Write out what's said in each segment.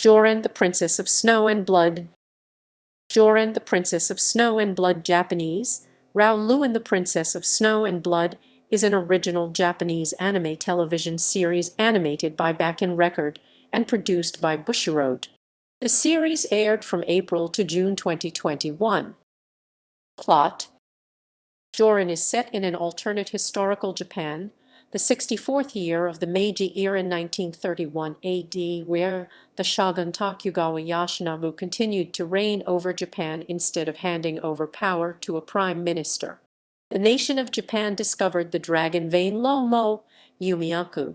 Joran, the Princess of Snow and Blood. Joran, the Princess of Snow and Blood Japanese. Raouluen, the Princess of Snow and Blood is an original Japanese anime television series animated by Bakken Record and produced by Bushiroad. The series aired from April to June 2021. Plot: Joran is set in an alternate historical Japan, the 64th year of the Meiji era in 1931 AD, where the shogun Tokugawa Yoshinobu continued to reign over Japan instead of handing over power to a prime minister. The nation of Japan discovered the dragon vein Lomo Yumiaku,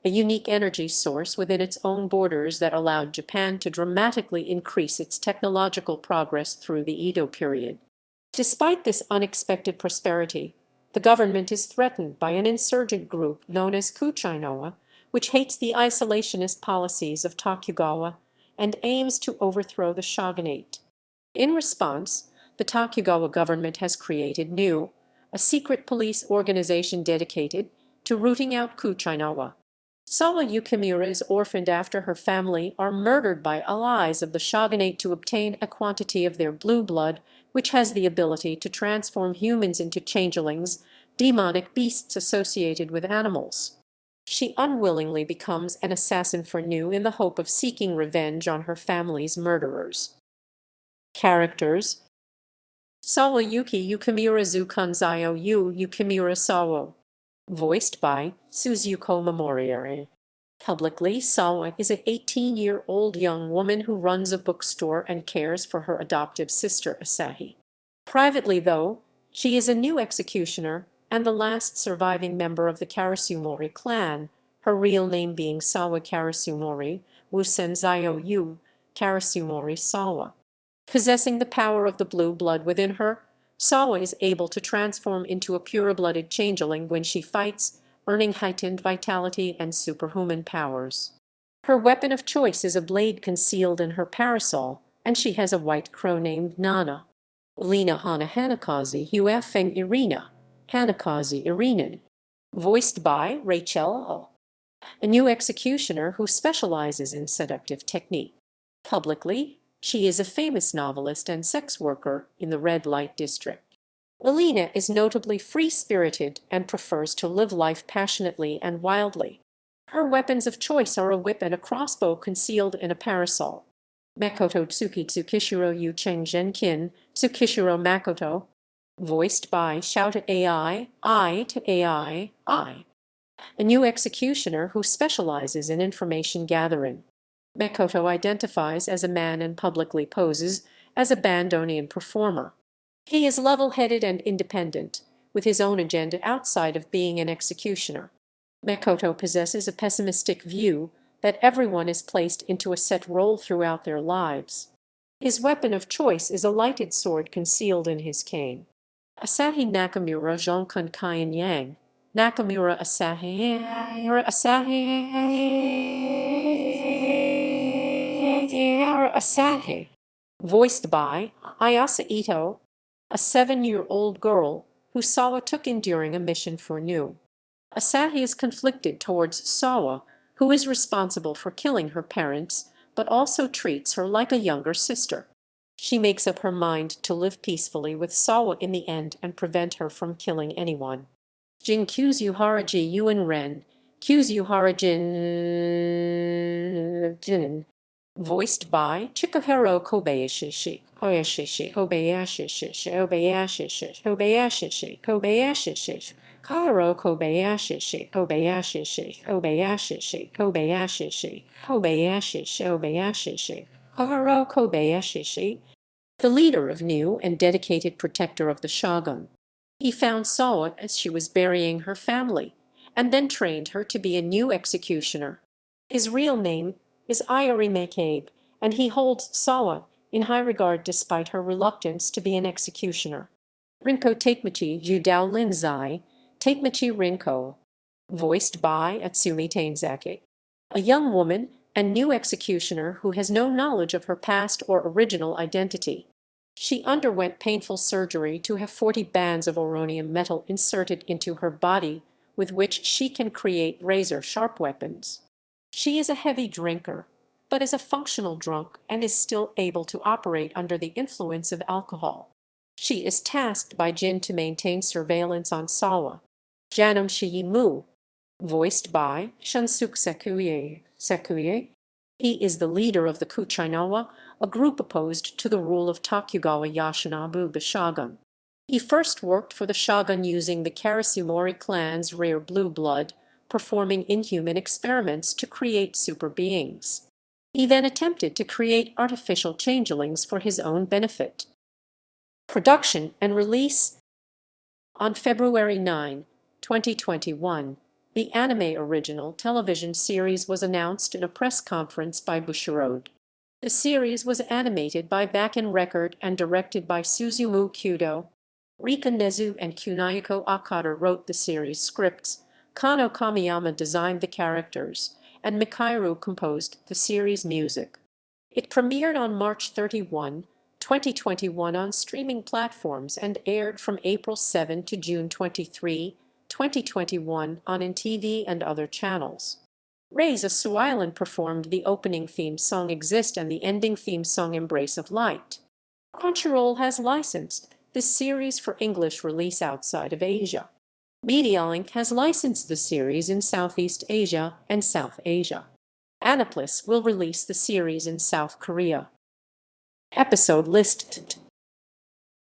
a unique energy source within its own borders that allowed Japan to dramatically increase its technological progress through the Edo period. Despite this unexpected prosperity, the government is threatened by an insurgent group known as Kuchinowa, which hates the isolationist policies of Tokugawa and aims to overthrow the shogunate. In response, the Tokugawa government has created a secret police organization dedicated to rooting out Kuchinowa. Sawa Yukimura is orphaned after her family are murdered by allies of the shogunate to obtain a quantity of their blue blood, which has the ability to transform humans into changelings, demonic beasts associated with animals. She unwillingly becomes an assassin for Nu in the hope of seeking revenge on her family's murderers. Characters: Sawa Yuki Yukimura Zukanzayo Yu Yukimura Sawo. Voiced by Suzuko Mamoriere. Publicly, Sawa is an 18-year-old young woman who runs a bookstore and cares for her adoptive sister Asahi. Privately, though, she is a new executioner and the last surviving member of the Karasumori clan, her real name being Sawa Karasumori Wusenzayo Yu Karasumori Sawa. Possessing the power of the blue blood within her, Sawa is able to transform into a pure-blooded changeling when she fights, earning heightened vitality and superhuman powers. Her weapon of choice is a blade concealed in her parasol, and she has a white crow named Nana. Lena Hana Hanakazi Huafeng Irina, Hanakazi Irinen. Voiced by Rachel, a new executioner who specializes in seductive technique. Publicly, she is a famous novelist and sex worker in the red light district. Elena is notably free-spirited and prefers to live life passionately and wildly. Her weapons of choice are a whip and a crossbow concealed in a parasol. Makoto Tsuki Tsukishiro Yu Cheng Genkin, Tsukishiro Makoto. Voiced by Shout at AI, I to AI, I. A new executioner who specializes in information gathering. Makoto identifies as a man and publicly poses as a Bandonian performer. He is level-headed and independent, with his own agenda outside of being an executioner. Makoto possesses a pessimistic view that everyone is placed into a set role throughout their lives. His weapon of choice is a lighted sword concealed in his cane. Asahi Nakamura Jonkun Kaien Yang. Nakamura Asahi Asahi. Voiced by Ayase Ito, a 7-year-old girl who Sawa took in during a mission for Nu. Asahi is conflicted towards Sawa, who is responsible for killing her parents, but also treats her like a younger sister. She makes up her mind to live peacefully with Sawa in the end and prevent her from killing anyone. Jin Kyuzuhara Yuen Ren, Kyuzuhara Jin. Voiced by Chikuhiro Kobayashi. Karo Kobayashi, the leader of Nu and dedicated protector of the shogun. He found Sawa as she was burying her family, and then trained her to be a new executioner. His real name is Iori Makabe, and he holds Sawa in high regard despite her reluctance to be an executioner. Rinko Takemichi Judao Linzai, Takemichi Rinko. Voiced by Atsumi Tanizaki. A young woman and new executioner who has no knowledge of her past or original identity. She underwent painful surgery to have 40 bands of oronium metal inserted into her body, with which she can create razor-sharp weapons. She is a heavy drinker, but is a functional drunk and is still able to operate under the influence of alcohol. She is tasked by Jin to maintain surveillance on Sawa. Janam Shiyi-mu, voiced by Shunsuke Sekuye. He is the leader of the Kuchinawa, a group opposed to the rule of Tokugawa Yoshinobu the shogun. He first worked for the shogun using the Karasumori clan's rare blue blood, performing inhuman experiments to create super beings. He then attempted to create artificial changelings for his own benefit. Production and release. On February 9, 2021, the anime original television series was announced in a press conference by Bushiroad. The series was animated by Bakken Record and directed by Suzumu Kudo. Rika Nezu and Kunayako Akata wrote the series scripts, Kano Kamiyama designed the characters, and Mikairu composed the series music. It premiered on March 31, 2021 on streaming platforms and aired from April 7 to June 23, 2021 on NTV and other channels. Reza Suilan performed the opening theme song Exist and the ending theme song Embrace of Light. Crunchyroll has licensed this series for English release outside of Asia. MediaLink has licensed the series in Southeast Asia and South Asia. Aniplex will release the series in South Korea. Episode list.